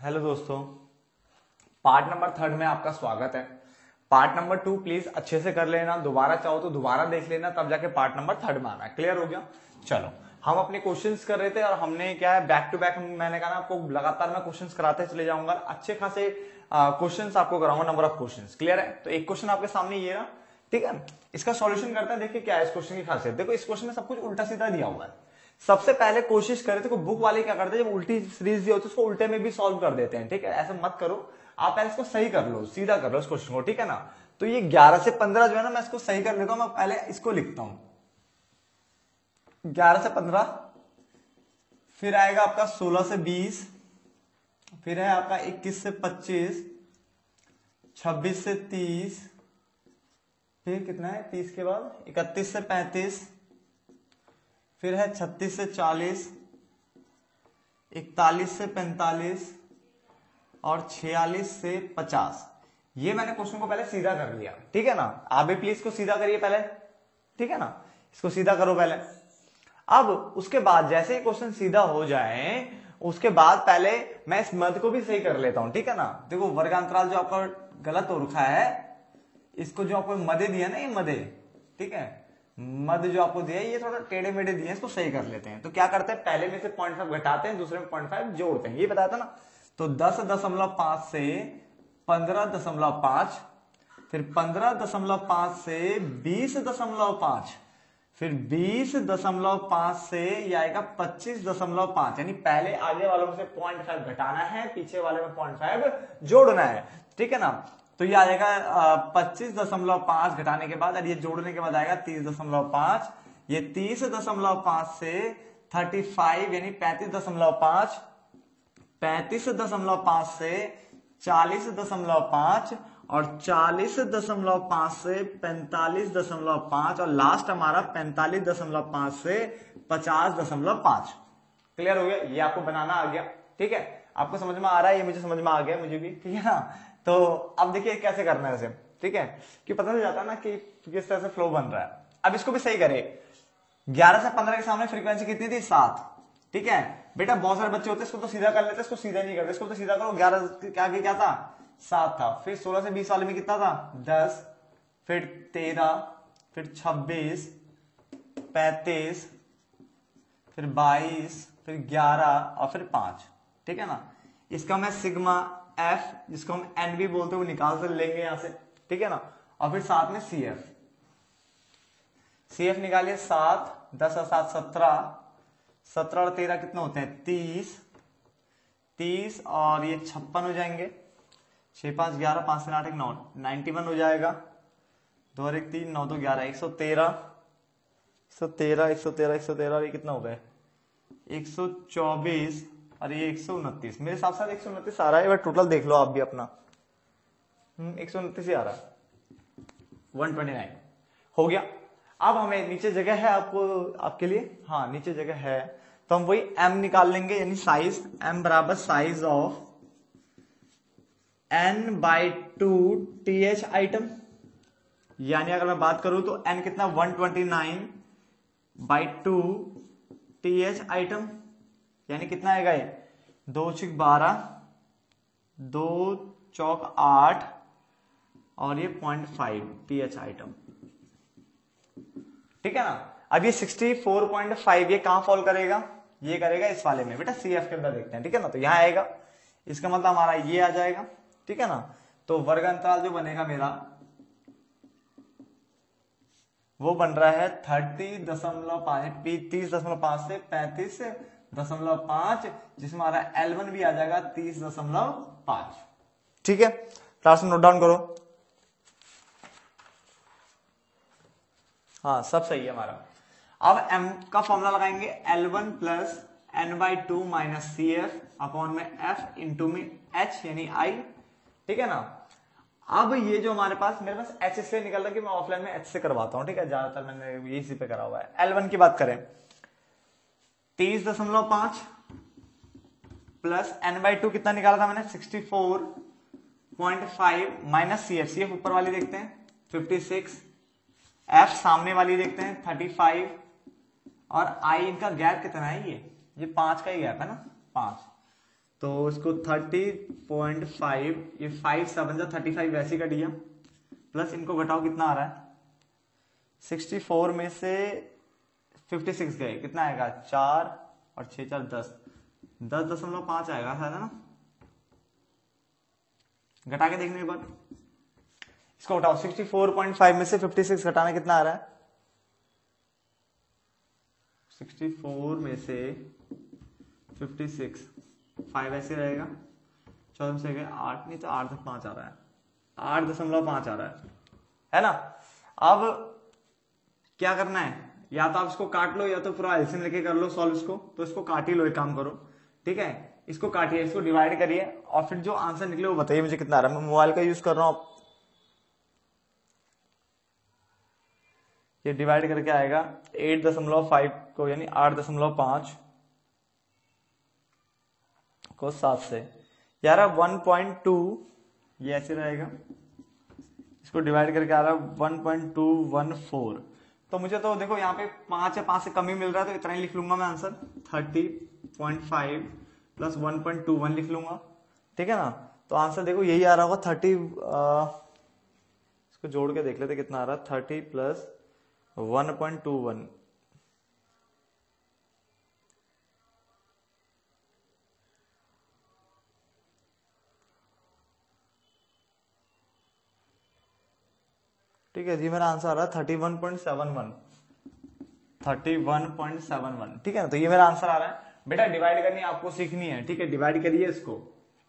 Hello दोस्तों, part number 3 में आपका स्वागत है। पार्ट नंबर 2 प्लीज अच्छे से कर लेना, दोबारा चाहो तो दोबारा देख लेना, तब जाके पार्ट नंबर 3 में आना है। क्लियर हो गया? चलो, हम अपने क्वेश्चंस कर रहे थे और हमने क्या है बैक टू बैक, मैंने कहा ना आपको लगातार मैं क्वेश्चंस कराते चले जाऊंगा, अच्छे खासे क्वेश्चंस आपको कराऊंगा, नंबर ऑफ क्वेश्चंस। क्लियर है? तो एक क्वेश्चन आपके सामने ये रहा, ठीक है, इसका सॉल्यूशन करते हैं। देखिए क्या है इस क्वेश्चन की खासियत। देखो इस क्वेश्चन में सब कुछ उल्टा सीधा दिया हुआ है। सबसे पहले कोशिश करें तो बुक वाले क्या करते हैं, जब उल्टी सीरीज दी होती है उसको उल्टे में भी सॉल्व कर देते हैं। ठीक है, ऐसा मत करो, आप पहले इसको सही कर लो, सीधा कर लो इस क्वेश्चन को। ठीक है ना? तो ये 11 से 15 जो है ना, मैं इसको सही कर लेता हूं। मैं पहले इसको लिखता हूं 11 से 15, फिर आएगा आपका 16 से 20, फिर है आपका 21 से 25, 26 से 30, फिर कितना है 30 के बाद 31 से 35, फिर है 36 से 40, 41 से 45 और 46 से 50। ये मैंने क्वेश्चन को पहले सीधा कर लिया। ठीक है ना? आप भी प्लीज इसको सीधा करिए पहले। ठीक है ना? इसको सीधा करो पहले। अब उसके बाद जैसे ही क्वेश्चन सीधा हो जाए, उसके बाद पहले मैं इस मद को भी सही कर लेता हूं। ठीक है ना? देखो वर्गांतराल जो आपका गलत हो रखा है, इसको जो आपको मदे दिया ना, ये मदे, ठीक है, मद जो आपको दिया ये थोड़ा टेढ़े मेढ़े दिए, इसको सही कर लेते हैं। तो क्या करते हैं, पहले में से 0.5 घटाते हैं, दूसरे में 0.5 जोड़ते हैं, ये बताया था ना। तो 10.5 से 15.5, फिर 15.5 से 20.5, फिर 20.5 से ये आएगा 25.5। यानी पहले आगे वालों में से 0.5 घटाना है, पीछे वाले में 0.5 जोड़ना है। ठीक है ना? तो ये आ जाएगा 25.5 घटाने के बाद, और ये जोड़ने के बाद आएगा 30.5। ये 30.5 से 35 यानी 35.5, 35.5 से 40.5 और 40.5 से 45.5 और लास्ट हमारा 45.5 से 50.5। क्लियर हो गया? ये आपको बनाना आ गया। ठीक है, आपको समझ में आ रहा है, ये मुझे समझ में आ गया, मुझे भी। ठीक है ना? तो अब देखिए कैसे करना है इसे। ठीक है, कि पता चल जाता है ना कि किस तरह से फ्लो बन रहा है। अब इसको भी सही करें। 11 से 15 के सामने फ्रीक्वेंसी कितनी थी? 7। ठीक है बेटा, बहुत सारे बच्चे होते हैं इसको तो सीधा कर लेते हैं, इसको सीधा नहीं करते। इसको तो सीधा करो। 11 क्या था? 7 था। फिर 16 से 20 वाले में कितना था? 10, फिर 13, फिर 26, 35, फिर 22, फिर 11 और फिर 5। ठीक है ना? इसका मैं सिग्मा एफ, जिसको हम एन भी बोलते हैं, वो निकाल कर लेंगे यहां से। ठीक है ना? और फिर साथ में सी एफ, निकालिए। 7, 10 और 7 17, 17 और 13 कितने होते हैं? 30, 30 और ये 56 हो जाएंगे। 6 5 11, 5 3 8 1 9, 91 हो जाएगा। 2 और 1 3, 9 2 11, 113, 113 और ये कितना हो गया? 124 और ये 129। मेरे साथ साथ 129 आ रहा है, टोटल देख लो आप भी अपना। 129 ही आ रहा है। 129 हो गया। अब हमें नीचे जगह है आपको, आपके लिए, हाँ नीचे जगह है, तो हम वही m निकाल लेंगे, यानी साइज m बराबर size of n/2 th item. यानी अगर मैं बात करूं तो n कितना? 129/2 th आइटम। यानी कितना आएगा ये? 2 6 12, 2 चौक 8 और ये 0.5 th आइटम। ठीक है ना? अब ये 64.5 ये कहां फॉल करेगा? ये करेगा इस वाले में बेटा, सी एफ के अंदर देखते हैं। ठीक है ना? तो यहां आएगा, इसका मतलब हमारा ये आ जाएगा। ठीक है ना? तो वर्ग अंतराल जो बनेगा मेरा, वो बन रहा है 30.5 से 35.5, जिसमें हमारा L1 भी आ जाएगा 30.5। ठीक है, क्लास में नोट डाउन करो। हाँ सब सही है हमारा। अब m का फॉर्मूला लगाएंगे, L1 plus n/2 minus C F upon में f इंटू में h यानी I। ठीक है ना? अब ये जो हमारे पास, मेरे पास h इसलिए निकल रहा है कि मैं ऑफलाइन में h से करवाता हूं। ठीक है, ज्यादातर मैंने इसी पे करा हुआ है। L1 की बात करें, 30.5 प्लस n/2 कितना निकाला था मैंने? 64.5 माइनस सी एफ ऊपर वाली देखते हैं 56, एफ सामने वाली देखते हैं 35 और आई इनका गैप कितना है? ये 5 का ही गैप है ना, 5। तो इसको 30.5, ये 5 7 जा 35 वैसे कट गया, प्लस इनको घटाओ कितना आ रहा है 64 में से 56 गए, कितना आएगा 4 और 6 4 10, 10.5 आएगा शायद, है ना? घटा के देखने एक बार, इसको घटाओ 64.5 में से 56 घटाना कितना आ रहा है 64 में से 56, 5 ऐसे रहेगा, 14 से गए 8, नहीं तो 8.5 आ रहा है, 8.5 आ रहा है ना? अब क्या करना है, या तो आप इसको काट लो या तो पूरा एलसीएम लेके कर लो सॉल्व इसको, तो इसको काट ही लो, एक काम करो, ठीक है, इसको काटिए, इसको डिवाइड करिए और फिर जो आंसर निकले वो बताइए मुझे कितना आ रहा है। मैं मोबाइल का यूज कर रहा हूं, ये डिवाइड करके आएगा 8.5 को, यानी 8.5 को 7 से, यार 1.2 ये ऐसे रहेगा, इसको डिवाइड करके आ रहा है 1.214, तो मुझे तो देखो यहाँ पे 5 है, 5 से कम ही मिल रहा है, तो इतना ही लिख लूंगा मैं आंसर, 30.5 प्लस 1.21 लिख लूंगा, ठीक है ना? तो आंसर देखो यही आ रहा होगा 30, इसको जोड़ के देख लेते कितना आ रहा है, 30 प्लस 1.21, ठीक है जी, मेरा आंसर आ रहा है 31.71, 31.71, ठीक है ना? तो ये मेरा आंसर आ रहा है। बेटा डिवाइड करनी आपको सीखनी है, ठीक है, डिवाइड करिए इसको,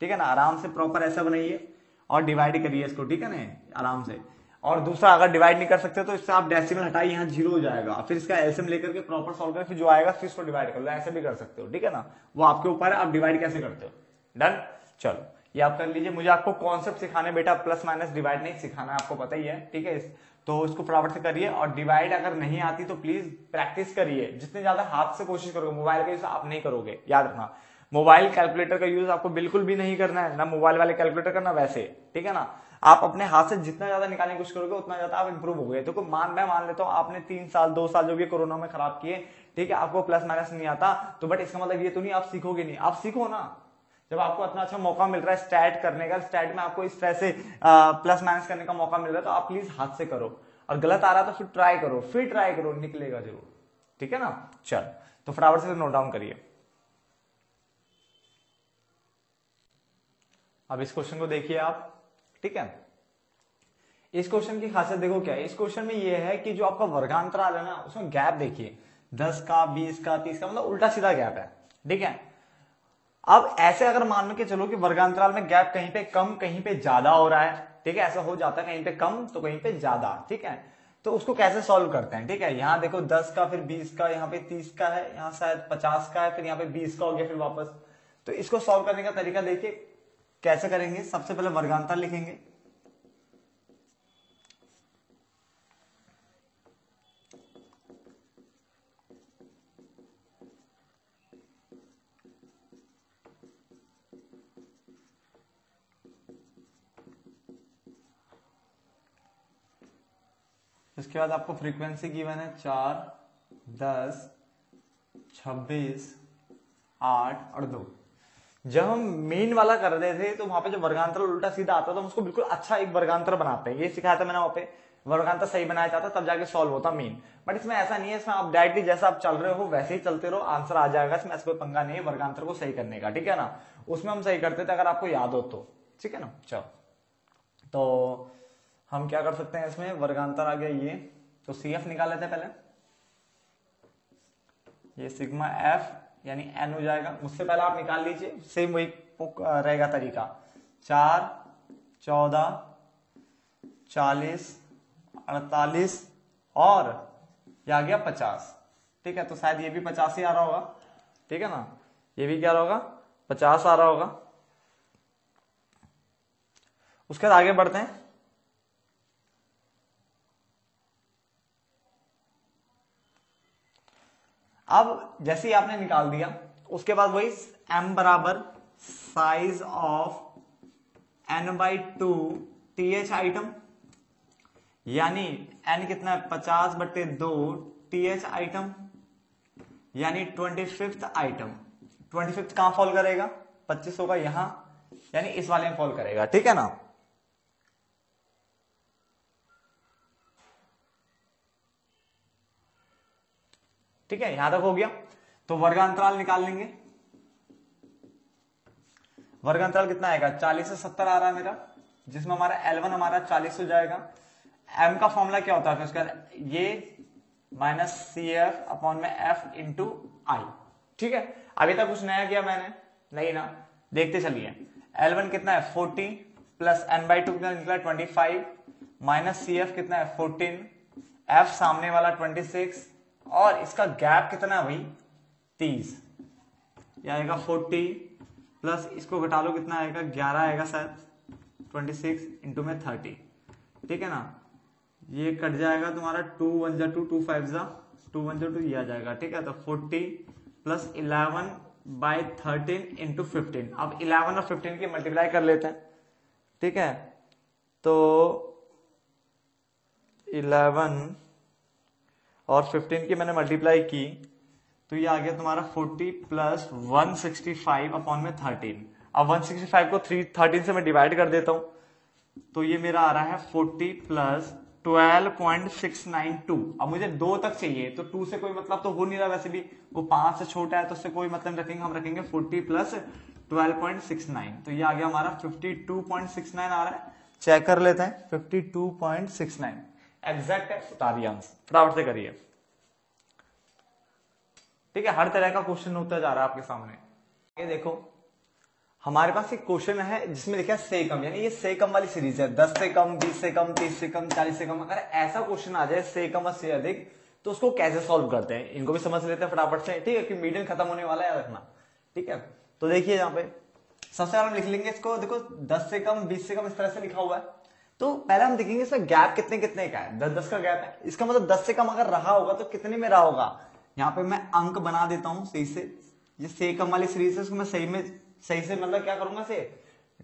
ठीक है ना, आराम से प्रॉपर ऐसा बनाइए और डिवाइड करिए इसको, ठीक है ना, आराम से। और दूसरा, अगर डिवाइड नहीं कर सकते तो इससे आप डेसिमल हटाइए, यहाँ 0 हो जाएगा, फिर इसका एलसीएम लेकर के प्रॉपर सॉल्व कर, फिर जो आएगा फिर इसको डिवाइड कर लो, ऐसे भी कर सकते हो, ठीक है ना, वो आपके ऊपर है, आप डिवाइड कैसे करते हो। डन, चलो ये आप कर लीजिए। मुझे आपको कॉन्सेप्ट सिखाने बेटा, प्लस माइनस डिवाइड नहीं सिखाना, आपको पता ही है, ठीक है, तो इसको फटाफट से करिए। और डिवाइड अगर नहीं आती तो प्लीज प्रैक्टिस करिए, जितने ज्यादा हाथ से कोशिश करोगे, मोबाइल का यूज आप नहीं करोगे, याद रखना, मोबाइल कैलकुलेटर का यूज आपको बिल्कुल भी नहीं करना है, ना मोबाइल वाले कैलकुलेटर करना वैसे, ठीक है ना। आप अपने हाथ से जितना ज्यादा निकालने की कोशिश करोगे उतना ज्यादा आप इंप्रूव हो गए। तो मैं मान लेता हूँ आपने 3 साल 2 साल जो भी कोरोना में खराब किए, ठीक है, आपको प्लस माइनस नहीं आता, तो बट इसका मतलब ये तो नहीं आप सीखोगे नहीं, आप सीखो ना। जब आपको इतना अच्छा मौका मिल रहा है स्टैट करने का, स्टैट में आपको इस तरह से प्लस माइनस करने का मौका मिल रहा है, तो आप प्लीज हाथ से करो, और गलत आ रहा तो फिर ट्राई करो, निकलेगा जरूर, ठीक है ना। चल तो फटाफट से नोट डाउन करिए। अब इस क्वेश्चन को देखिए आप, ठीक है। इस क्वेश्चन की खासियत देखो क्या है, इस क्वेश्चन में ये है कि जो आपका वर्गांतराल है ना, उसमें गैप देखिए 10 का 20 का 30 का, मतलब उल्टा सीधा गैप है, ठीक है। अब ऐसे अगर मान के चलो कि वर्गांतराल में गैप कहीं पे कम कहीं पे ज्यादा हो रहा है, ठीक है, ऐसा हो जाता है, कहीं पे कम तो कहीं पे ज्यादा, ठीक है। तो उसको कैसे सॉल्व करते हैं, ठीक है। यहाँ देखो 10 का, फिर 20 का, यहाँ पे 30 का है, यहाँ शायद 50 का है, फिर यहाँ पे 20 का हो गया, फिर वापस। तो इसको सॉल्व करने का तरीका देखिए कैसे करेंगे। सबसे पहले वर्गांतर लिखेंगे, इसके बाद आपको फ्रीक्वेंसी गिवन है 4, 10, 26, 8 और 2। जब हम मेन वाला कर रहे थे तो वहां पे जो वर्गांतर उल्टा सीधा आता था, हम उसको बिल्कुल अच्छा एक वर्गांतर बनाते हैं, ये सिखाया था मैंने वहां पे, वर्गांतर सही बनाया जाता तब जाके सॉल्व होता मेन। बट इसमें ऐसा नहीं है, इसमें आप डायरेक्टली जैसा आप चल रहे हो वैसे ही चलते रहो, आंसर आ जाएगा, इसमें ऐसा कोई पंगा नहीं है वर्गांतर को सही करने का, ठीक है ना। उसमें हम सही करते थे, अगर आपको याद हो तो, ठीक है ना। चलो तो हम क्या कर सकते हैं, इसमें वर्गांतर आ गया ये, तो CF निकाल लेते हैं पहले, ये सिग्मा F यानी N हो जाएगा। उससे पहले आप निकाल लीजिए, सेम वही रहेगा तरीका, 4, 14, 40, 48 और ये आ गया 50, ठीक है। तो शायद ये भी 50 ही आ रहा होगा, ठीक है ना, ये भी क्या आ रहा होगा 50 आ रहा होगा। उसके बाद आगे बढ़ते हैं, अब जैसे ही आपने निकाल दिया उसके बाद वही m बराबर size of n/2 TH item, यानी n कितना है 50/2 TH आइटम, यानी 25th आइटम। 25th कहां फॉल करेगा, 25 होगा यहां, यानी इस वाले में फॉल करेगा, ठीक है ना। ठीक है, यहां तक हो गया। तो वर्गांतराल निकाल लेंगे। वर्गांतराल कितना आएगा, 40 से 70 आ रहा है मेरा, जिसमें हमारा L1 हमारा 40 हो जाएगा। M का फॉर्मूला क्या होता है फिर उसका, ये माइनस CF अपॉन में F इंटू आई। ठीक है, अभी तक कुछ नया किया मैंने नहीं ना, देखते चलिए। L1 कितना है 40 प्लस n/2 कितना निकला 25 माइनस CF कितना है 14, F सामने वाला 26 और इसका गैप कितना है भाई 30, यह आएगा 40 प्लस इसको घटा लो कितना आएगा 11 आएगा शायद 26 इंटू में 30। ठीक है ना, ये कट जाएगा तुम्हारा 2 1 जा 2 2 5 जा 2 1 जा 2 ये आ जाएगा। ठीक है, तो 40 प्लस 11/13 इंटू 15। अब 11 और 15 की मल्टीप्लाई कर लेते हैं। ठीक है, तो 11 और 15 की मैंने मल्टीप्लाई की तो ये आ गया तुम्हारा 40 प्लस 165 अपॉन में 13। अब 165 को 13 से मैं डिवाइड कर देता हूं तो ये मेरा आ रहा है 40 प्लस 12.692। अब मुझे 2 तक चाहिए तो 2 से कोई मतलब तो हो नहीं रहा, वैसे भी वो 5 से छोटा है तो उससे कोई मतलब रखेंगे, हम रखेंगे 40 प्लस 12.69। तो ये आ गया हमारा 52.69 आ रहा है। चेक कर लेते हैं, 52.69 एग्जैक्ट है, उतार दिया आंसर, फटाफट से करिए। ठीक है, हर तरह का क्वेश्चन होता जा रहा है आपके सामने। ये देखो हमारे पास एक क्वेश्चन है जिसमें लिखा है से कम, यानी ये से कम वाली सीरीज है, 10 से कम, 20 से कम, 30 से कम, 40 से कम। अगर ऐसा क्वेश्चन आ जाए से कम और से अधिक तो उसको कैसे सॉल्व करते हैं, इनको भी समझ लेते हैं फटाफट से। ठीक है, कि मीडियम खत्म होने वाला है, याद रखना। ठीक है, तो देखिए यहाँ पे सबसे पहले हम लिख लेंगे इसको, देखो 10 से कम, 20 से कम इस तरह से लिखा हुआ है। तो पहले हम देखेंगे इसमें गैप कितने कितने का है, 10 10 का गैप है। इसका मतलब 10 से कम अगर रहा होगा तो कितने में रहा होगा, यहाँ पे मैं अंक बना देता हूं सही से। ये से कम वाली सीरीज है, उसको मैं सही से मतलब क्या करूंगा से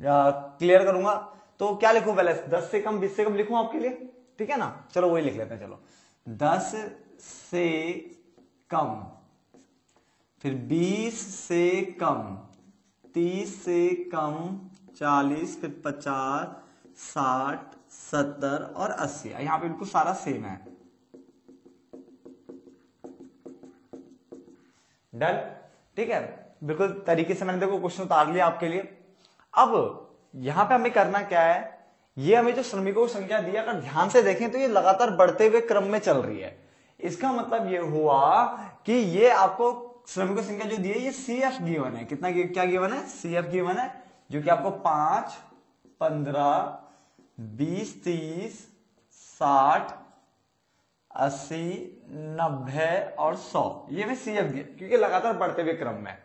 क्लियर करूंगा। तो क्या लिखूं पहले, 10 से कम 20 से कम लिखूं आपके लिए। ठीक है ना, चलो वही लिख लेते हैं। चलो 10 से कम, फिर 20 से कम, 30 से कम, 40, फिर 50, 60, 70 और 80। यहां पे बिल्कुल सारा सेम है। डन। ठीक है, बिल्कुल तरीके से मैंने देखो क्वेश्चन उतार लिया आपके लिए। अब यहां पे हमें करना क्या है, ये हमें जो श्रमिकों की संख्या दी है अगर ध्यान से देखें तो ये लगातार बढ़ते हुए क्रम में चल रही है। इसका मतलब ये हुआ कि ये आपको श्रमिकों की संख्या जो दी है ये CF गिवन है। कितना क्या गिवन है, CF गिवन है, जो कि आपको 5, 15, 20, 30, 60, 80, 90 और 100, ये में CF दिया क्योंकि लगातार बढ़ते हुए क्रम में।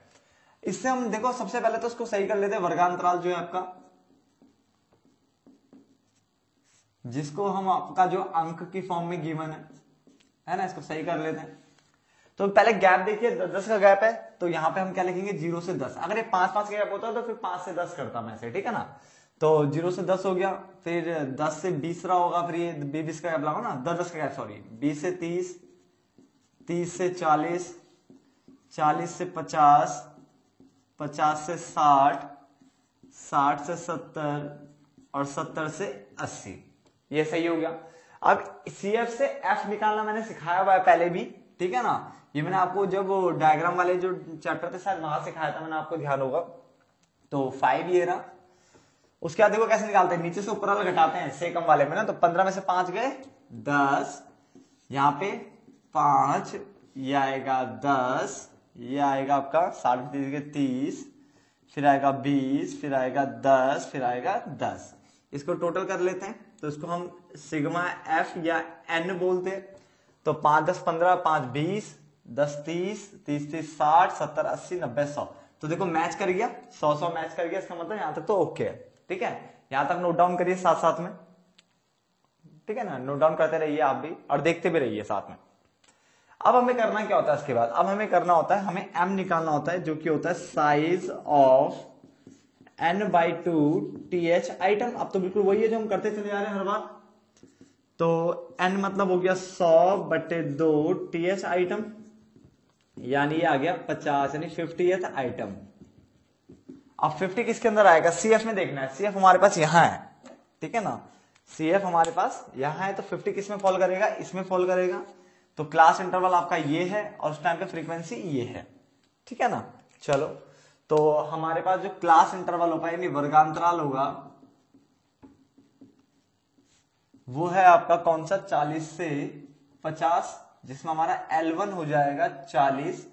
इससे हम देखो सबसे पहले तो इसको सही कर लेते हैं, वर्गांतराल जो है आपका, जिसको हम आपका जो अंक की फॉर्म में गिवन है ना, इसको सही कर लेते हैं। तो पहले गैप देखिए 10 का गैप है, तो यहां पे हम क्या लिखेंगे 0 से 10। अगर ये 5 5 का गैप होता तो फिर 5 से 10 करता मैं से। ठीक है ना, तो 0 से 10 हो गया, फिर 10 से 20 रहा होगा, फिर ये 20 का गैप लगा ना, 10 का गैप सॉरी, 20 से 30, 30 से 40, 40 से 50, 50 से 60, 60 से 70 और 70 से 80। ये सही हो गया। अब CF से F निकालना मैंने सिखाया हुआ है पहले भी। ठीक है ना, ये मैंने आपको जब वो डायग्राम वाले जो चैप्टर थे शायद वहां सिखाया था मैंने, आपको ध्यान होगा। तो 5 ये रहा। उसके बाद देखो कैसे निकालते हैं, नीचे से ऊपर वाला घटाते हैं से कम वाले में ना, तो 15 में से 5 गए 10, यहाँ पे 5, ये आएगा 10, ये आएगा आपका 60 के 30, फिर आएगा 20, फिर आएगा 10, फिर आएगा 10। इसको टोटल कर लेते हैं तो इसको हम सिग्मा F या N बोलते हैं। तो 5 10 15, 5 20, 10 30, 30 30 60, 70 80 90 100। तो देखो मैच कर गया, 100 मैच कर गया, इसका मतलब यहां तक तो ओके है। ठीक है, यहां तक नोट डाउन करिए साथ साथ में। ठीक है ना, नोट डाउन करते रहिए आप भी और देखते भी रहिए साथ में। अब हमें करना क्या होता है इसके बाद, अब हमें करना होता है, हमें M निकालना होता है, जो कि होता है size of N/2 TH item. अब तो बिल्कुल वही है जो हम करते चले जा रहे हैं हर बार। तो N मतलब हो गया 100/2 TH आइटम, यानी ये आ गया 50 यानी 50th आइटम। अब 50 किसके अंदर आएगा, CF में देखना है, CF हमारे पास यहाँ है, ठीक है ना, CF हमारे पास यहाँ है, तो 50 किस में फॉल करेगा, इसमें फॉल करेगा, तो क्लास इंटरवल आपका ये है और उस टाइम पे फ्रीक्वेंसी ये है, ठीक है ना। चलो तो हमारे पास जो क्लास इंटरवल होगा यानी वर्गांतराल होगा वो है आपका कौन सा, 40 से 50, जिसमें हमारा L1 हो जाएगा 40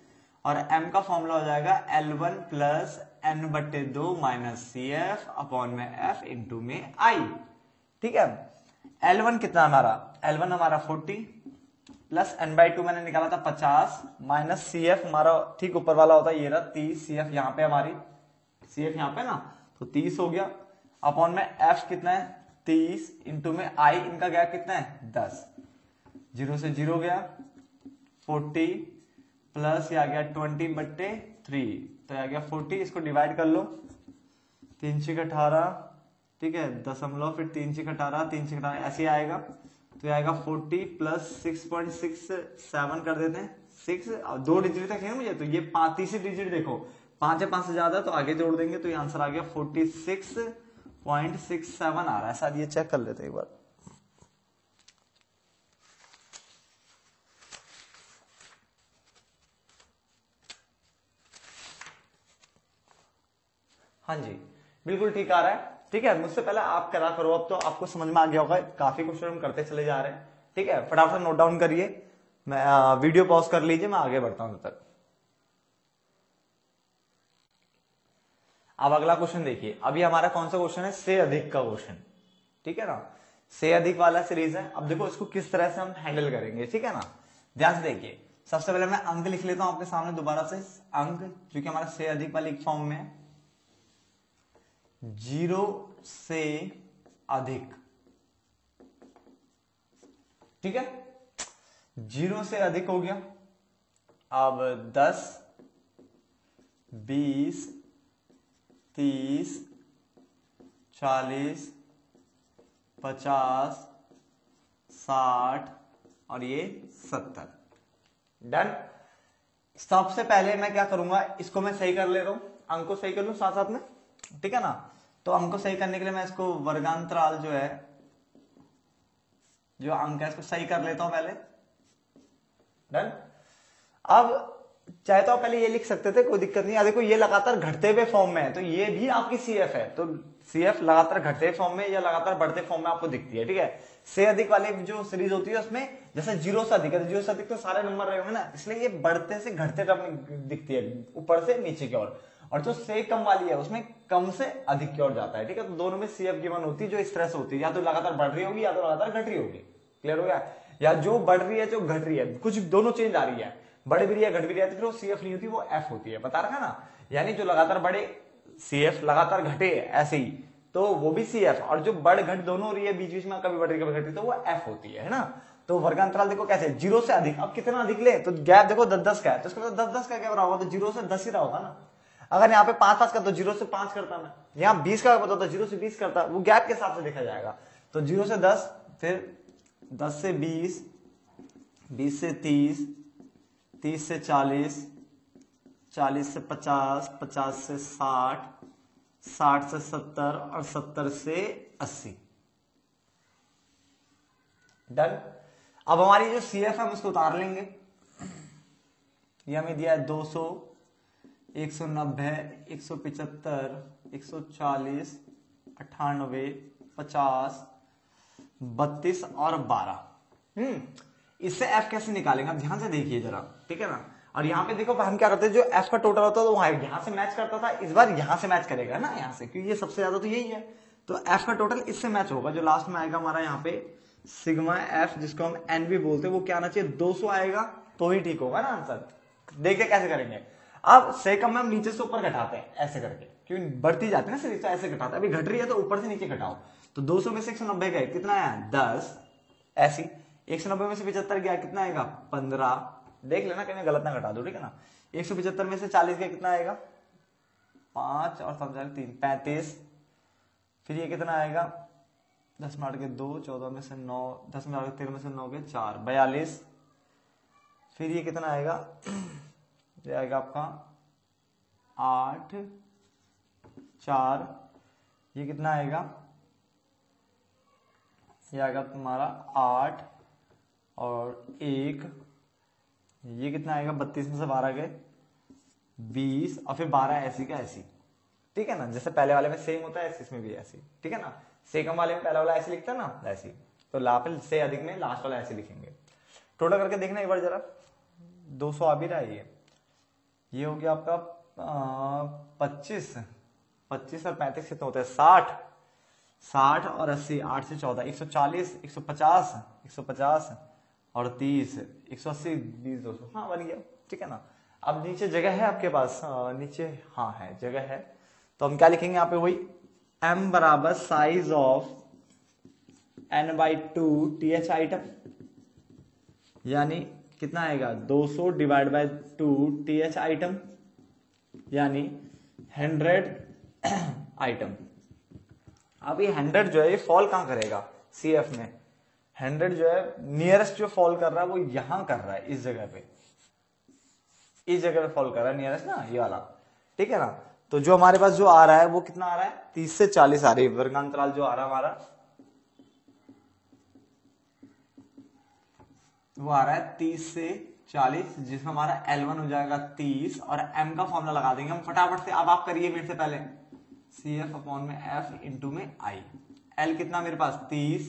और M का फॉर्मूला हो जाएगा L1 plus N/2 minus CF upon में F इंटू में I, ठीक है। L1 कितना हमारा, L1 हमारा 40 प्लस N/2 मैंने निकाला था 50 माइनस CF हमारा ठीक ऊपर वाला होता है ये रहा 30, CF यहाँ पे हमारी, CF यहाँ पे ना, तो 30 हो गया अपॉन में F कितना है 30 इंटू में I इनका गया कितना है 10, 0 से 0 गया 40 प्लस ये आ गया 20/3, तो आ गया 40, इसको डिवाइड कर लो, 3 6 18, ठीक है, दशमलव फिर 3 6 18 3 6 18 ऐसे आएगा, तो ये आएगा 40 प्लस 6.67 कर देते हैं 6 और 2 डिजिट तक है मुझे, तो ये 35 डिजिट देखो 5 है 5 से ज्यादा तो आगे जोड़ देंगे, तो ये आंसर आ गया 46.67 आ रहा है, शायद ये चेक कर लेते एक बार। हाँ जी बिल्कुल ठीक आ रहा है, ठीक है। मुझसे पहले आप करा करो, अब तो आपको समझ में आ गया होगा, काफी क्वेश्चन हम करते चले जा रहे हैं, ठीक है। फटाफट नोट डाउन करिए, मैं वीडियो पॉज कर लीजिए, मैं आगे बढ़ता हूं तब तक। अब अगला क्वेश्चन देखिए, अभी हमारा कौन सा क्वेश्चन है, से अधिक का क्वेश्चन, ठीक है ना, से अधिक वाला सीरीज है। अब देखो इसको किस तरह से हम हैंडल करेंगे, ठीक है ना, ध्यान से देखिए। सबसे पहले मैं अंक लिख लेता हूं आपके सामने दोबारा से, अंक जो कि हमारा से अधिक वाली फॉर्म में है, 0 से अधिक, ठीक है, 0 से अधिक हो गया। अब 10 20 30 40 50 60 और ये 70, डन। सबसे पहले मैं क्या करूंगा, इसको मैं सही कर ले रहा हूं, अंक को सही कर लूं साथ साथ में, ठीक है ना। तो अंक को सही करने के लिए मैं इसको वर्गांतराल जो है, जो अंक है इसको सही कर लेता हूं पहले, डन। अब चाहे तो आप पहले ये लिख सकते थे, कोई दिक्कत नहीं। देखो ये लगातार घटते हुए फॉर्म में है, तो ये भी आपकी CF है, तो CF लगातार घटते हुए फॉर्म में या लगातार बढ़ते फॉर्म में आपको दिखती है, ठीक है। से अधिक वाली जो सीरीज होती है उसमें जैसे 0 से अधिक है, 0 से अधिक तो सारे नंबर रहे होंगे ना, इसलिए ये बढ़ते से घटते टर्म में दिखती है, ऊपर से नीचे की ओर। और जो से कम वाली है उसमें कम से अधिक की ओर जाता है, ठीक है। तो दोनों में CF गिवन होती है, जो इस तरह से होती है, या तो लगातार बढ़ रही होगी या तो लगातार घट रही होगी, क्लियर हो गया। या जो बढ़ रही है जो घट रही है, कुछ दोनों चेंज आ रही है, बढ़ भी रही है घट भी रही है, तो फिर वो CF नहीं होती, वो F होती है, बता रखा ना। यानी जो लगातार बढ़े CF, लगातार घटे ऐसे ही तो वो भी CF, और जो बढ़ घट दोनों हो रही है बीच बीच में कभी बढ़ रही कभी घट रही, तो वो F होती है ना। तो वर्गांतराल देखो कैसे, 0 से अधिक, अब कितना अधिक ले, तो गैप देखो 10-10 का है, तो इसका मतलब 10-10 का गैप रहा होगा, तो 0 से 10 ही रहा होगा ना। अगर यहाँ पे 5-5 का तो 0 से 5 करता मैं, यहाँ 20 का पता होता 0 से 20 करता, वो गैप के हिसाब से देखा जाएगा। तो 0 से 10, फिर 10 से 20, 20 से 30, 30 से 40, 40 से 50, 50 से 60, 60 से 70 और 70 से 80, डन। अब हमारी जो CF है हम उसको उतार लेंगे, ये हमें दिया है 200, 190, 175, 140, 98, 50, 32 और 12। इससे F कैसे निकालेंगे, अब ध्यान से देखिए जरा, ठीक है ना। और यहाँ पे देखो हम क्या करते हैं, जो F का टोटल होता है तो वहां यहां से मैच करता था, इस बार यहां से मैच करेगा ना, यहां से, क्योंकि ये सबसे ज्यादा तो यही है, तो F का टोटल इससे मैच होगा। जो लास्ट में आएगा हमारा यहाँ पे सिग्मा F, जिसको हम N भी बोलते हैं, वो क्या आना चाहिए, 200 आएगा तो ही ठीक होगा ना आंसर। देखिए कैसे करेंगे, अब से कम में हम नीचे से ऊपर घटाते हैं ऐसे करके, क्योंकि बढ़ती जाती है ना सीरीज, तो ऐसे घटाते हैं, अभी घट रही है तो ऊपर से नीचे घटाओ, तो 200 में से 190 गए, कितना आया 10, ऐसी 190 में से 75 गया, कितना आएगा 15, देख लेना कहीं गलत ना घटा दो, ठीक है ना। 175 में से 40 गया, कितना आएगा 5 और 3 35, फिर ये कितना आएगा 10 में 8 के 2, 14 में से 9, 10 में 8 के 13 में से 9 के 4, 42, फिर ये कितना आएगा, ये आएगा आपका 8, 4, ये कितना आएगा, ये आएगा तुम्हारा 8 और 1, ये कितना आएगा 32 में से 12 गए 20 और फिर 12 ऐसी का ऐसी, ठीक है ना, जैसे पहले वाले में सेम होता है इसमें भी ऐसी, ठीक है ना, सेकंड वाले में पहला वाला ऐसे लिखता है ना ऐसी, तो लापल से अधिक में लास्ट वाला ऐसे लिखेंगे। टोटल करके देखना एक बार जरा, 200 आ भी रहा है ये हो गया आपका 25 और 35 कितना होता है 60 और 80, 8 से 14 140 150 और 30 180 20 200, हाँ बन गया, ठीक है ना। अब नीचे जगह है आपके पास, नीचे हाँ है जगह है, तो हम क्या लिखेंगे यहाँ पे वही m बराबर size of n/2 th item, यानी कितना आएगा 200 डिवाइड बाय 2 th आइटम, यानी 100 आइटम। अब ये 100 जो है ये फॉल कहां करेगा CF में, 100 जो है नियरेस्ट जो फॉल कर रहा है वो यहां कर रहा है, इस जगह पे फॉल कर रहा है नियरेस्ट ना, ये वाला, ठीक है ना। तो जो हमारे पास जो आ रहा है वो कितना आ रहा है 30 से 40 आ रही है, वर्गांतराल जो आ रहा है हमारा वो आ रहा है 30 से 40, जिसमें हमारा L1 हो जाएगा 30 और M का फॉर्मूला लगा देंगे हम फटाफट से। अब आप करिए मेरे से पहले, CF अपॉन में F इंटू में I, L कितना मेरे पास 30,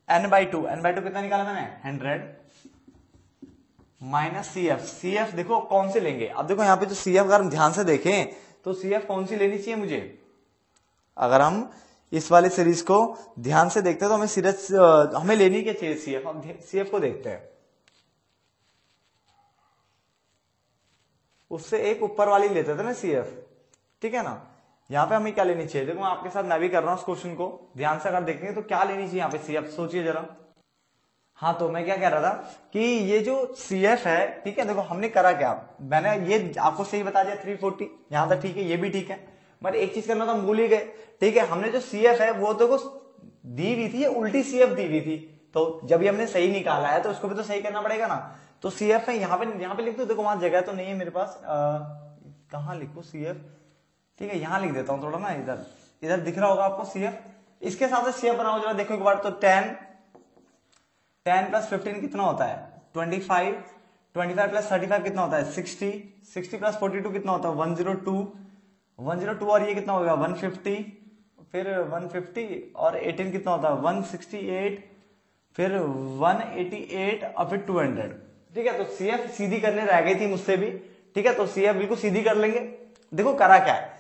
n/2 कितना निकाला मैंने 100 माइनस CF देखो कौन से लेंगे, अब देखो यहाँ पे जो CF अगर हम ध्यान से देखें तो CF कौन सी लेनी चाहिए मुझे, अगर हम इस वाले सीरीज को ध्यान से देखते हैं तो हमें सीरीज हमें लेनी क्या चाहिए CF, हम CF को देखते हैं, उससे एक ऊपर वाली लेते थे ना CF, ठीक है ना। यहाँ पे हमें क्या लेनी चाहिए, देखो मैं आपके साथ मैं भी कर रहा हूं इस क्वेश्चन को, ध्यान से अगर देखेंगे तो क्या लेनी चाहिए यहाँ पे CF, सोचिए जरा। हाँ तो मैं क्या कह रहा था कि ये जो CF है, ठीक है, देखो हमने करा क्या, मैंने ये आपको सही बता दिया 340, यहां तक ठीक है, ये भी ठीक है, बट एक चीज करना तो हम भूल ही गए, ठीक है। हमने जो CF है वो तो दी हुई थी, उल्टी CF दी हुई थी, तो जब ये हमने सही निकाला है तो उसको भी तो सही करना पड़ेगा ना। तो CF है यहाँ पे लिख दो, देखो वहां जगह तो नहीं है मेरे पास, कहाँ लिखू CF, ठीक है यहाँ लिख देता हूँ थोड़ा ना, इधर दिख रहा होगा आपको CF, इसके साथ CF बनाओ जरा, देखो एक बार, तो 10 प्लस 15 कितना होता है 25 प्लस 35 कितना होता है 60 प्लस 42 कितना होता है 102 और ये कितना होगा 150, फिर 150 और 18 कितना होता है 168, फिर 188 और फिर 200, ठीक है। तो CF सीधी करने रह गई थी मुझसे भी, ठीक है, तो CF बिल्कुल सीधी कर लेंगे। देखो करा क्या है,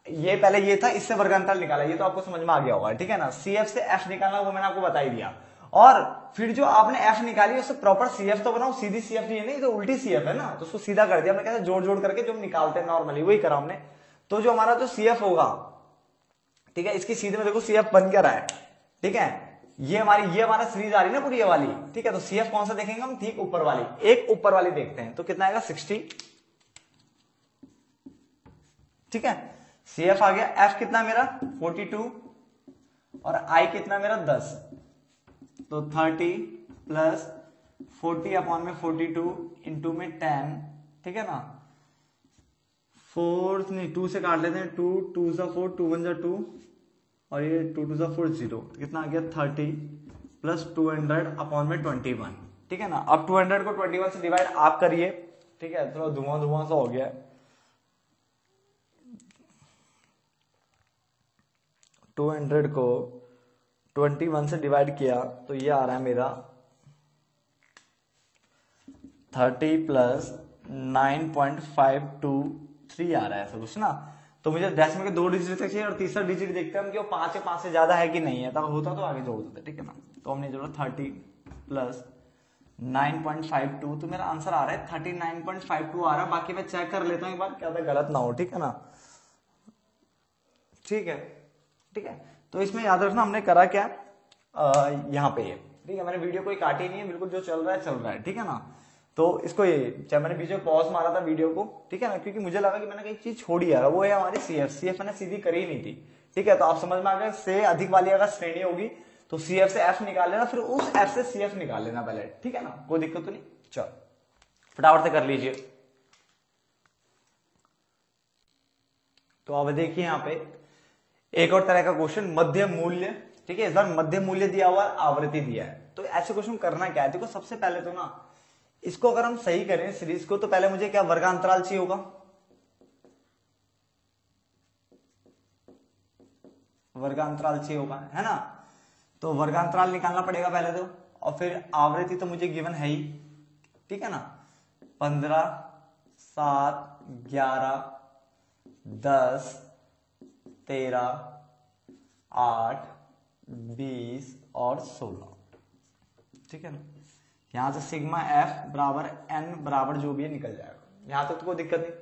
ये पहले ये था, इससे वर्गांतराल निकाला, ये तो आपको समझ में आ गया होगा, ठीक है ना। CF से F निकालना वो मैंने आपको बता ही दिया, और फिर जो आपने F निकाली उससे प्रॉपर CF तो बनाओ, सीधी CF नहीं है, नहीं तो उल्टी CF है ना, तो उसको सीधा कर दिया, मैं कहता जोड़ करके जो हम निकालते हैं नॉर्मली वही करा हमने। तो जो हमारा जो CF होगा, ठीक है, इसकी सीधे में देखो CF बन क्या रहा है, ठीक है, ये हमारा सीरीज आ रही है ना पूरी ये वाली, ठीक है। तो CF कौन सा देखेंगे हम, ठीक ऊपर वाली, एक ऊपर वाली देखते हैं, तो कितना आएगा 60, ठीक है। CF आ गया, F कितना मेरा 42 और I कितना मेरा 10, तो 30 प्लस 40 अपॉन में 42 इंटू में 10, ठीक है ना, 2 से काट लेते हैं, 2 सा 4, 2 1 जा 2 और ये 2 2 सा 4 0, कितना आ गया 30 प्लस 200 अपॉन में 21, ठीक है ना। अब 200 को 21 से डिवाइड आप करिए, ठीक है, थोड़ा धुआं सा हो गया है, 200 को 21 से डिवाइड किया तो ये आ रहा है मेरा 30 प्लस 9.523 आ रहा है, ऐसा कुछ ना। तो मुझे डेसिमल के 2 डिजिट तक चाहिए और तीसरा डिजिट देखते हैं हम कि वो 5 से ज्यादा है कि नहीं है, तब होता तो आगे जोड़ देते, ठीक है ना। तो हमने जोड़ा 30 प्लस 9.52, तो मेरा आंसर आ रहा है 39.52 आ रहा है। बाकी मैं चेक कर लेता हूँ एक बार, क्या था गलत ना हो, ठीक है ना, ठीक है, ठीक है। तो इसमें याद रखना हमने करा क्या, यहाँ पे ये, ठीक है, मैंने वीडियो कोई काटी नहीं है, बिल्कुल जो चल रहा है, ठीक है ना। तो इसको ये चाहे मैंने बीच में पॉज मारा था वीडियो को, ठीक है ना, क्योंकि मुझे लगा कि मैंने कहीं चीज छोड़ी है, वो है हमारी CF मैंने सीधी करी ही नहीं थी, ठीक है। तो आप समझ में आ गए, से अधिक वाली अगर श्रेणी होगी तो CF से F निकाल लेना, फिर उस F से CF निकाल लेना पहले, ठीक है ना, कोई दिक्कत तो नहीं। चलो फटाफट से कर लीजिए। तो अब देखिए यहाँ पे एक और तरह का क्वेश्चन मध्य मूल्य, ठीक है, इस बार मध्य मूल्य दिया हुआ, आवृत्ति दिया है। तो ऐसे क्वेश्चन करना क्या है, देखो सबसे पहले तो ना इसको अगर हम सही करें सीरीज को, तो पहले मुझे क्या वर्गांतराल चाहिए होगा, वर्गांतराल चाहिए होगा, है ना। तो वर्गांतराल निकालना पड़ेगा पहले तो, और फिर आवृत्ति तो मुझे गिवन है ही, ठीक है ना। 15, 7, 11, 10, 13, 8, 20 और 16, ठीक है ना। यहां से सिग्मा एफ बराबर एन बराबर जो भी है निकल जाएगा, यहां तक तो कोई दिक्कत नहीं।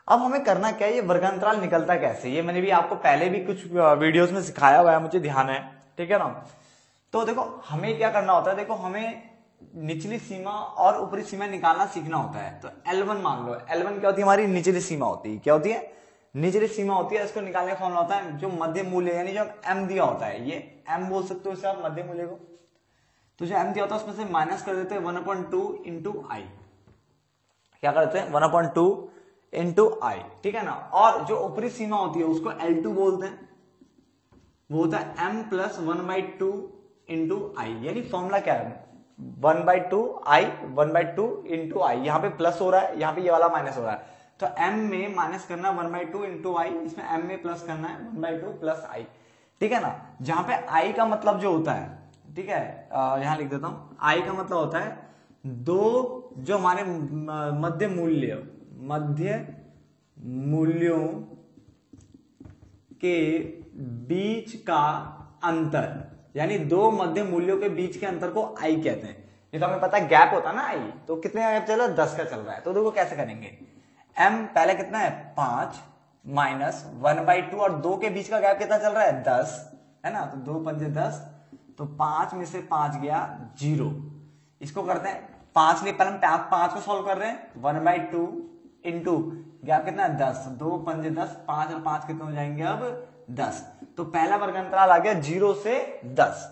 अब हमें करना क्या है, ये वर्गांतराल निकलता कैसे, ये मैंने भी आपको पहले भी कुछ वीडियोस में सिखाया हुआ है, मुझे ध्यान है, ठीक है ना। तो देखो हमें क्या करना होता है, देखो हमें निचली सीमा और ऊपरी सीमा निकालना सीखना होता है। तो L1 मान लो, L1 क्या होती है, हमारी निचली सीमा होती है, क्या होती है, निचली सीमा होती है। इसको निकालने का फॉर्मूला होता है जो मध्य मूल्य यानी जो M दिया होता है, ये M बोल सकते हो इसे आप मध्य मूल्य को। तो जो M दिया होता है उसमें से माइनस कर देते हैं 1/2 इंटू आई, क्या करते हैं 1/2 इंटू आई, ठीक है ना। और जो ऊपरी सीमा होती है उसको L2 बोलते हैं, वो होता है M प्लस 1/2 इंटू आई, यानी फॉर्मूला क्या है 1/2 आई 1/2 इंटू आई, यहाँ पे प्लस हो रहा है, यहाँ पे ये वाला माइनस हो रहा है। तो M में माइनस करना 1/2 इंटू आई, इसमें M में प्लस करना है 1/2 प्लस आई, ठीक है ना। जहां पे I का मतलब जो होता है, ठीक है, यहां लिख देता हूं, I का मतलब होता है दो जो हमारे मध्य मूल्यों के बीच का अंतर, यानी दो मध्य मूल्यों के बीच के अंतर को I कहते हैं। ये तो हमें पता है गैप होता है ना I, तो कितने का गैप चल रहा है 10 का चल रहा है। तो देखो कैसे करेंगे, M पहले कितना है 5 माइनस 1/2 और 2 के बीच का गैप कितना चल रहा है 10, है ना। तो 2 पंजे 10, तो 5 में से 5 गया 0। इसको करते हैं 5 लिए, पहले हम 5 को सॉल्व कर रहे हैं 1/2 इंटू गैप कितना है 10, 2 पंजे 10, 5 और 5 कितने हो जाएंगे अब 10। तो पहला वर्गांतराल आ गया 0 से 10,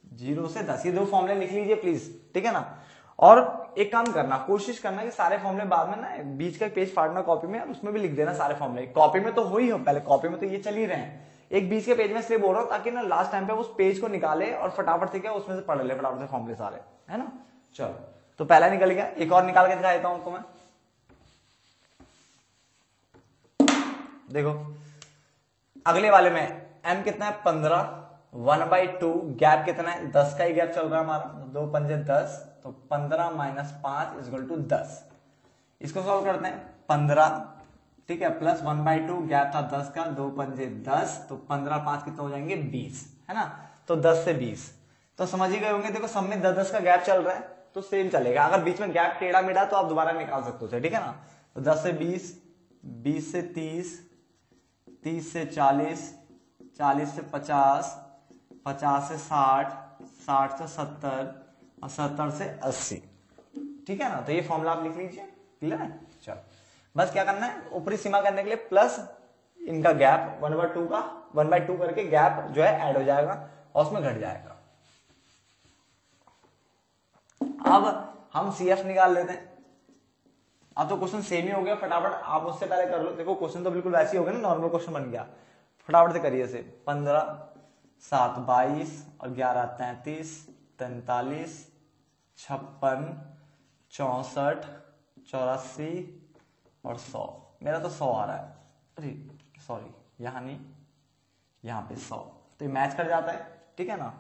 0 से 10। ये दो फॉर्मूले लिख लीजिए प्लीज, ठीक है ना। और एक काम करना, कोशिश करना कि सारे फॉर्मूले बाद में ना बीच का पेज फाड़ना कॉपी में, उसमें भी लिख देना सारे फॉर्मूले। कॉपी में तो हो ही हो, पहले कॉपी में तो ये चल ही रहे हैं, एक बीच के पेज में इसलिए बोल रहा हूं ताकि ना लास्ट टाइम पे उस पेज को निकाले और फटाफट से क्या उसमें से पढ़ ले फटाफट से फॉर्मूले सारे, है ना। चलो तो पहला निकल गया, एक और निकाल के दिखा देता हूं आपको मैं। देखो अगले वाले में M कितना है 15, 1/2 गैप कितना है 10 का ही गैप चल रहा है हमारा, 2 पंजे 10, तो 15 माइनस 5 इज इक्वल टू 10। इसको सॉल्व करते हैं 15, ठीक है, प्लस 1/2 गैप था 10 का, 2 पंजे 10, तो 15 5 कितना हो जाएंगे 20, है ना। तो 10 से 20 तो समझ ही गए होंगे। देखो सब में 10-10 का गैप चल रहा है तो सेम चलेगा, अगर बीच में गैप टेढ़ा मेढ़ा तो आप दोबारा निकाल सकते हो, ठीक है ना। तो 10 से 20, 20 से 30, 30 से 40, 40 से 50, 50 से 60, 60 से 70 और 70 से 80, ठीक है ना। तो ये फॉर्मूला आप लिख लीजिए, क्लियर है। चलो बस क्या करना है, ऊपरी सीमा करने के लिए प्लस इनका गैप 1/2 का 1/2 करके गैप जो है ऐड हो जाएगा और उसमें घट जाएगा। अब हम CF निकाल लेते हैं। अब तो क्वेश्चन सेम ही हो गया, फटाफट आप उससे पहले कर लो। देखो क्वेश्चन तो बिल्कुल वैसे ही हो गया ना, नॉर्मल क्वेश्चन बन गया, फटाफट से करिए इसे। 15, 7 22 और 11 33, 43, 56, 64, 84 और 100। मेरा तो 100 आ रहा है, अरे सॉरी यहां नहीं, यहां पे 100, तो ये मैच कर जाता है, ठीक है ना।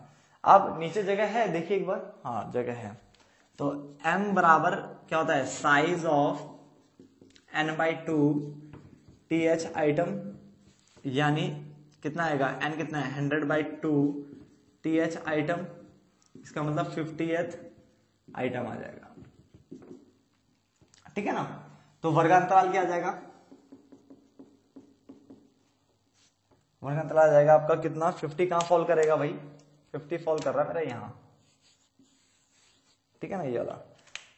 अब नीचे जगह है, देखिए एक बार, हाँ जगह है। तो M बराबर क्या होता है, size of n/2 TH item, यानी कितना आएगा n कितना है 100/2 TH आइटम, इसका मतलब 50th आइटम आ जाएगा, ठीक है ना। तो वर्गांतराल क्या आ जाएगा, वर्गांतराल आ जाएगा आपका कितना, 50 कहां फॉल करेगा भाई, 50 फॉल कर रहा है मेरा यहाँ, ठीक है ना ये वाला।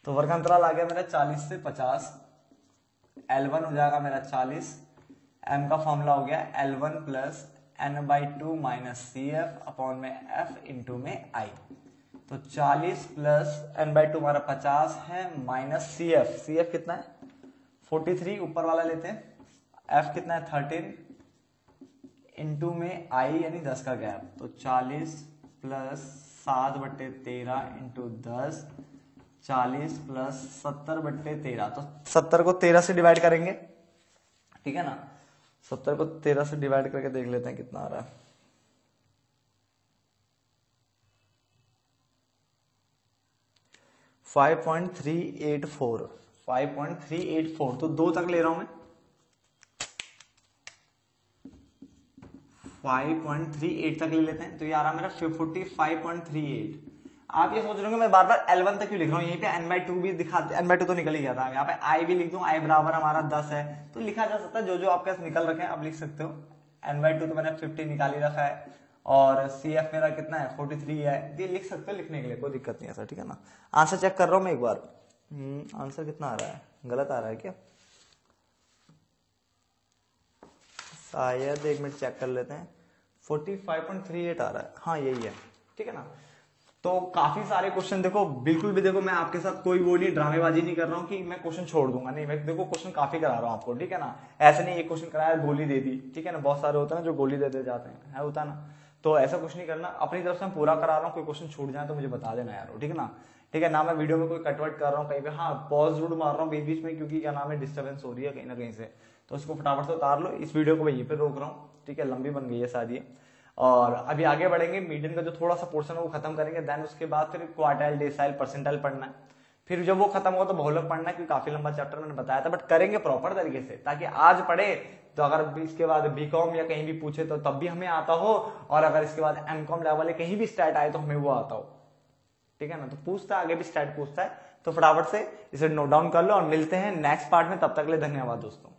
तो वर्गांतराल आ गया मेरा 40 से 50, L1 हो जाएगा मेरा 40, M का फॉर्मूला हो गया L1 plus n/2 minus CF upon में F इंटू में I। तो 40 प्लस n/2 हमारा 50 है, माइनस CF कितना है 43, ऊपर वाला लेते हैं, F कितना है 13 इंटू में आई यानी 10 का गैप, तो 40 प्लस 7/13 इंटू 10, 40 प्लस 70/13, तो 70 को 13 से डिवाइड करेंगे, ठीक है ना। 70 को 13 से डिवाइड करके देख लेते हैं कितना आ रहा है। 5.384, 5.384, तो 2 तक ले रहा हूं मैं, 5.38 तक ले लेते हैं, तो ये आ रहा मेरा 45.38। आप ये सोच रहे हो मैं बार बार L1 तक क्यों लिख रहा हूँ, यहीं पे n/2 भी दिखाते, n/2 तो निकल ही गया था, यहाँ पे I भी लिख दूं, I बराबर हमारा 10 है, तो लिखा जा सकता है, जो जो आपके पास निकल रखे हैं आप लिख सकते हो। n/2 तो मैंने 50 निकाल ही रखा है, और CF मेरा कितना है 43 है, ये लिख सकते हो, लिखने के लिए कोई दिक्कत नहीं है सर, ठीक है ना। आंसर चेक कर रहा हूँ मैं एक बार, आंसर कितना आ रहा है, गलत आ रहा है क्या, शायद एक मिनट चेक कर लेते हैं, 45.38 आ रहा है, हाँ यही है, ठीक है ना। तो काफी सारे क्वेश्चन देखो, बिल्कुल भी देखो मैं आपके साथ कोई वो नहीं ड्रामेबाजी नहीं कर रहा हूँ कि मैं क्वेश्चन छोड़ दूंगा, नहीं, मैं देखो क्वेश्चन काफी करा रहा हूँ आपको, ठीक है ना। ऐसे नहीं एक क्वेश्चन कराया गोली दे दी, ठीक है ना, बहुत सारे होते हैं ना जो गोली दे जाते हैं, है होता ना, तो ऐसा कुछ नहीं करना, अपनी तरफ से मैं पूरा करा रहा हूँ, कोई क्वेश्चन छूट जाए तो मुझे बता देना यार, ठीक है ना, ठीक है ना। मैं वीडियो में कोई कटवट कर रहा हूँ कहीं पे, हाँ पॉज जरूर मार रहा हूँ बीच बीच में, क्योंकि क्या नाम है डिस्टर्बेंस हो रही है कहीं ना कहीं से, तो उसको फटाफट से उतार लो। इस वीडियो को मैं यहीं पे रोक रहा हूँ, ठीक है, लंबी बन गई है शायद ये, और अभी आगे बढ़ेंगे, मीडियन का जो थोड़ा सा पोर्शन है वो खत्म करेंगे, देन उसके बाद फिर क्वार्टाइल, डेसाइल, परसेंटाइल पढ़ना है, फिर जब वो खत्म होगा तो बहुलक पढ़ना है, क्योंकि काफी लंबा चैप्टर मैंने बताया था, बट करेंगे प्रॉपर तरीके से, ताकि आज पढ़े तो अगर इसके बाद बीकॉम या कहीं भी पूछे तो तब भी हमें आता हो, और अगर इसके बाद एमकॉम लेवल या कहीं भी स्टैट आए तो हमें वो आता हो, ठीक है ना। तो पूछता है, आगे भी स्टैट पूछता है, तो फटाफट से इसे नोट डाउन कर लो, और मिलते हैं नेक्स्ट पार्ट में, तब तक के लिए धन्यवाद दोस्तों।